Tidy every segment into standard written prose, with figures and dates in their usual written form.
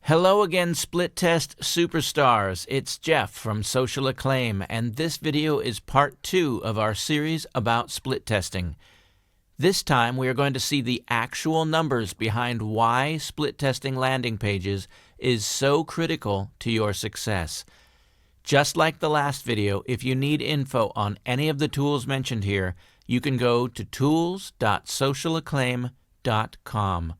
Hello again, Split Test Superstars. It's Jeff from Social Acclaim, and this video is part 2 of our series about split testing. This time we are going to see the actual numbers behind why split testing landing pages is so critical to your success. Just like the last video, if you need info on any of the tools mentioned here, you can go to tools.socialacclaim.com.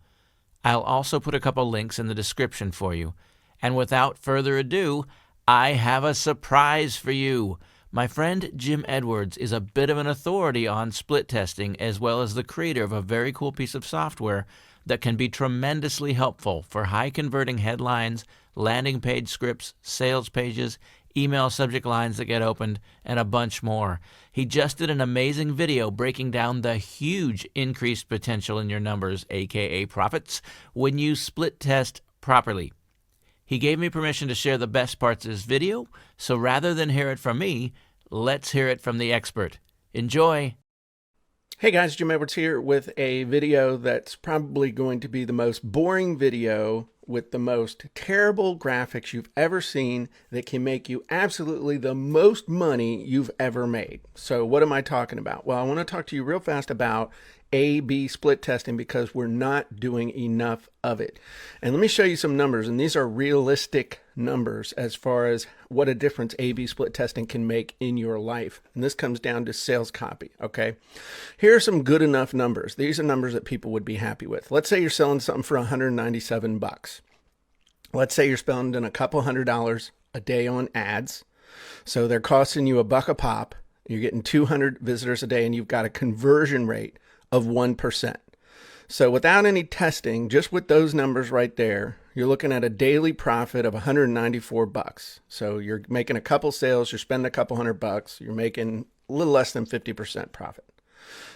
I'll also put a couple links in the description for you. And without further ado, I have a surprise for you. My friend Jim Edwards is a bit of an authority on split testing, as well as the creator of a very cool piece of software that can be tremendously helpful for high converting headlines, landing page scripts, sales pages, email subject lines that get opened, and a bunch more. He just did an amazing video breaking down the huge increased potential in your numbers, aka profits, when you split test properly. He gave me permission to share the best parts of his video, so rather than hear it from me, let's hear it from the expert. Enjoy! Hey guys, Jim Edwards here with a video that's probably going to be the most boring video with the most terrible graphics you've ever seen that can make you absolutely the most money you've ever made. So what am I talking about? Well, I want to talk to you real fast about A/B split testing because we're not doing enough of it. And let me show you some numbers, and these are realistic numbers as far as what a difference A/B split testing can make in your life. And this comes down to sales copy, okay? Here are some good enough numbers. These are numbers that people would be happy with. Let's say you're selling something for $197. Let's say you're spending a couple $100 a day on ads. So they're costing you $1 a pop. You're getting 200 visitors a day, and you've got a conversion rate of 1%. So without any testing, just with those numbers right there, you're looking at a daily profit of $194. So you're making a couple sales, you're spending a couple $100, you're making a little less than 50% profit.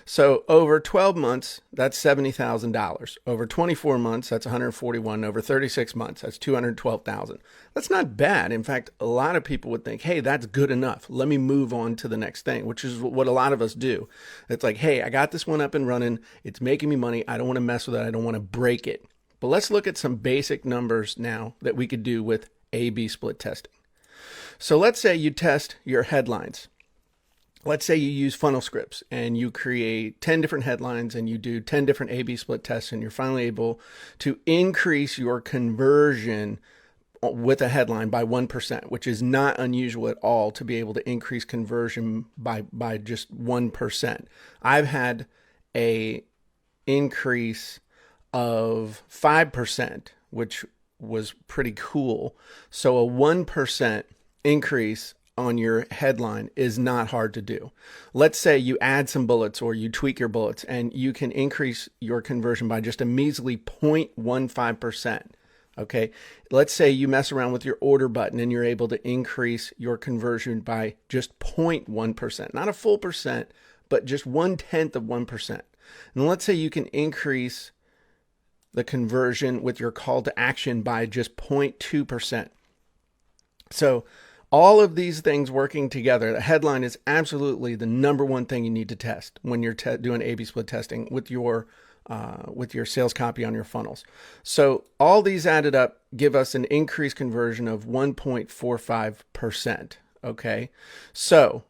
So over 12 months, that's $70,000. Over 24 months, that's 141. Over 36 months, that's 212,000. That's not bad. In fact, a lot of people would think, hey, that's good enough. Let me move on to the next thing, which is what a lot of us do. It's like, hey, I got this one up and running. It's making me money. I don't want to mess with it. I don't want to break it. But let's look at some basic numbers now that we could do with A/B split testing. So let's say you test your headlines. Let's say you use funnel scripts and you create 10 different headlines and you do 10 different A/B split tests, and you're finally able to increase your conversion with a headline by 1%, which is not unusual at all to be able to increase conversion by just 1%. I've had a increase of 5%, which was pretty cool. So a 1% increase on your headline is not hard to do. Let's say you add some bullets or you tweak your bullets and you can increase your conversion by just a measly 0.15%. Okay. Let's say you mess around with your order button and you're able to increase your conversion by just 0.1%, not a full percent, but just 1/10 of 1%. And let's say you can increase the conversion with your call to action by just 0.2%. So all of these things working together, the headline is absolutely the number one thing you need to test when you're doing A/B split testing with your sales copy on your funnels. So all these added up give us an increased conversion of 1.45%. Okay, so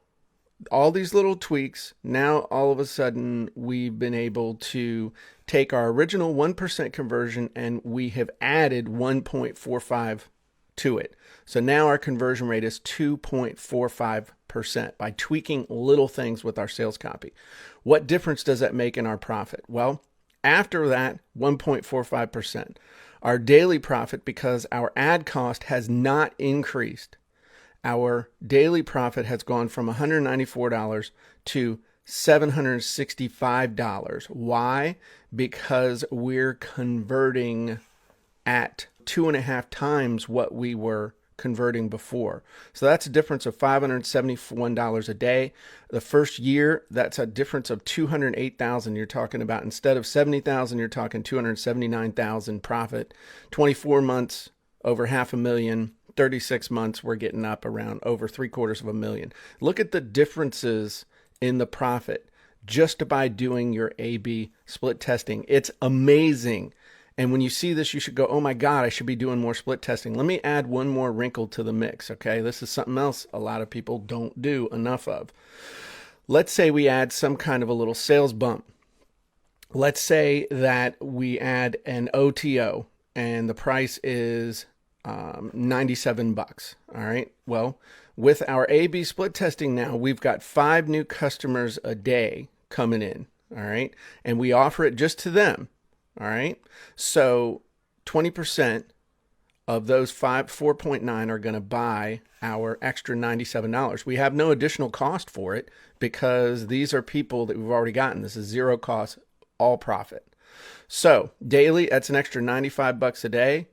all these little tweaks, now all of a sudden we've been able to take our original 1% conversion and we have added 1.45 to it. So now our conversion rate is 2.45% by tweaking little things with our sales copy. What difference does that make in our profit? Well, after that 1.45%, our daily profit, because our ad cost has not increased, our daily profit has gone from $194 to $765. Why? Because we're converting at 2.5 times what we were converting before. So that's a difference of $571 a day. The first year, that's a difference of $208,000 you're talking about. Instead of $70,000, you're talking $279,000 profit. 24 months, over $500,000. 36 months, we're getting up around over $750,000. Look at the differences in the profit just by doing your A/B split testing. It's amazing. And when you see this, you should go, oh my God, I should be doing more split testing. Let me add one more wrinkle to the mix, okay? This is something else a lot of people don't do enough of. Let's say we add some kind of a little sales bump. Let's say that we add an OTO and the price is $97. All right. Well, with our A/B split testing now, we've got 5 new customers a day coming in. All right. And we offer it just to them. All right. So 20% of those 4.9 are going to buy our extra $97. We have no additional cost for it because these are people that we've already gotten. This is zero cost, all profit. So daily, that's an extra $95 a day.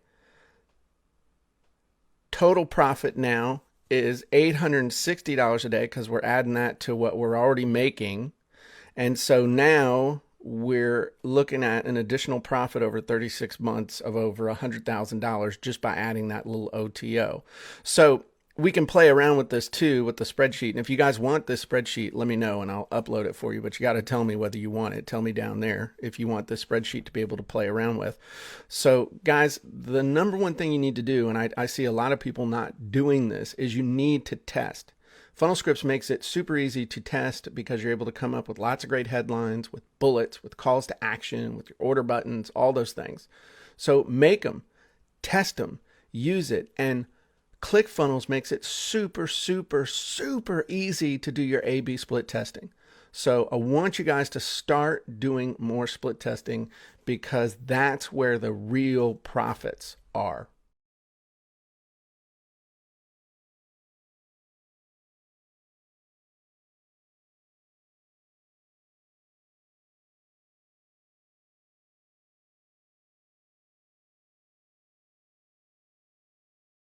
Total profit now is $860 a day because we're adding that to what we're already making. And so now we're looking at an additional profit over 36 months of over $100,000 just by adding that little OTO. So we can play around with this too with the spreadsheet. And if you guys want this spreadsheet, let me know and I'll upload it for you. But you got to tell me whether you want it. Tell me down there if you want this spreadsheet to be able to play around with. So guys, the number one thing you need to do, and I see a lot of people not doing this, is you need to test. Funnel Scripts makes it super easy to test because you're able to come up with lots of great headlines, with bullets, with calls to action, with your order buttons, all those things. So make them, test them, use it, and ClickFunnels makes it super, super, super easy to do your A/B split testing. So I want you guys to start doing more split testing because that's where the real profits are.